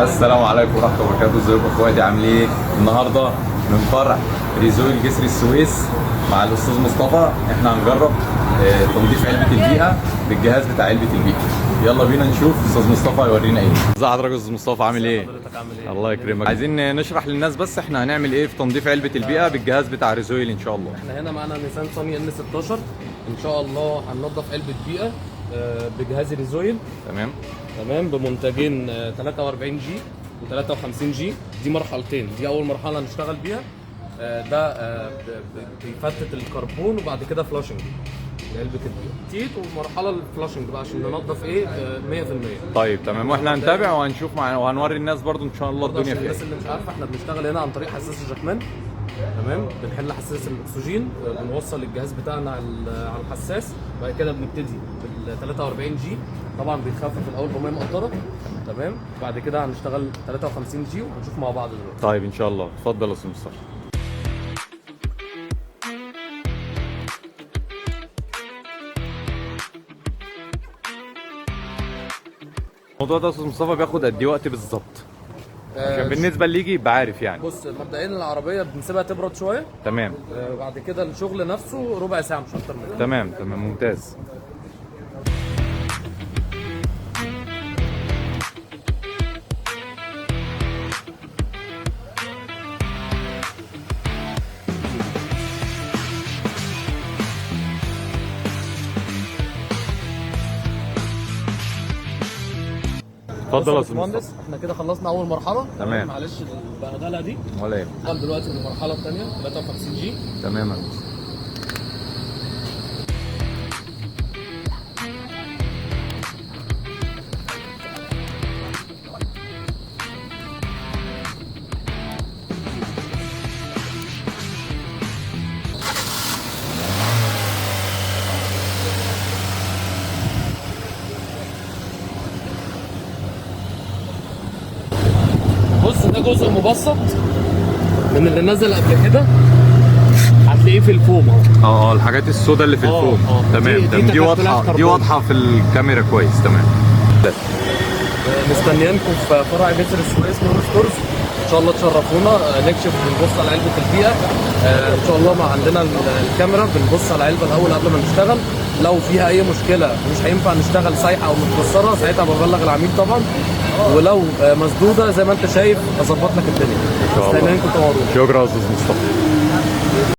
السلام عليكم ورحمه الله وبركاته. ازيكم اخواتي عاملين ايه؟ النهارده من فرع ريزويل جسر السويس مع الاستاذ مصطفى. احنا هنجرب تنظيف علبه البيئه بالجهاز بتاع علبه البيئه. يلا بينا نشوف استاذ مصطفى هيورينا ايه. ازي حضرتك يا استاذ مصطفى عامل ايه؟ حضرتك عامل ايه؟ الله يكرمك. عايزين نشرح للناس بس احنا هنعمل ايه في تنظيف علبه البيئه بالجهاز بتاع ريزويل ان شاء الله. احنا هنا معانا نيسان صني ان 16 ان شاء الله هننضف علبه بيئه بجهاز ريزويل. تمام بمنتجين 43 جي و53 جي. دي مرحلتين، دي اول مرحله هنشتغل بيها. ده بيفتت الكربون وبعد كده فلاشنج علبه البيئه تيت، ومرحله الفلاشنج بقى عشان ننضف ايه 100%. طيب تمام، واحنا هنتابع وهنشوف وهنوري الناس برضو ان شاء الله الدنيا فيها. الناس اللي مش عارفه احنا بنشتغل هنا عن طريق حساس الجاكمان. تمام، بنحل حساس الاكسجين، بنوصل الجهاز بتاعنا على الحساس، وبعد كده بنبتدي بال 43 جي. طبعا بيتخفف الاول بميه مقطره. تمام، بعد كده هنشتغل 53 جي وهنشوف مع بعض دلوقتي. طيب ان شاء الله، اتفضل يا استاذ مصطفى. الموضوع ده يا استاذ مصطفى بياخد قد ايه وقت بالظبط؟ عشان بالنسبه اللي يجي يبقى عارف يعني. بص، مبدئيا العربيه بنسيبها تبرد شويه. تمام. بعد كده الشغل نفسه ربع ساعه مش اكتر من كده. تمام ممتاز. اتفضل يا استاذ مصطفى. احنا كده خلصنا اول مرحله. تمام. معلش البهدله دي. ولا ايه؟ دلوقتي المرحله الثانيه 53 جي. تمام يا استاذ. بص، ده جزء مبسط من اللي نزل قبل كده، هتلاقيه في الفوم اهو. الحاجات السوداء اللي في الفوم. تمام. دي واضحه، دي واضحه في الكاميرا كويس. تمام. مستنيينكم في فرع جسر السويس نور ستورز. ان شاء الله تشرفونا، نكشف ونبص على علبه البيئه. ان شاء الله ما عندنا الكاميرا بنبص على العلبه الاول قبل ما نشتغل. لو فيها اي مشكله مش هينفع نشتغل سايحه او متكسره، ساعتها ببلغ العميل طبعا. ولو مسدوده زي ما انت شايف اظبط لك الدنيا. مستنيينكم تنورونا. شكرا يا استاذ مصطفى.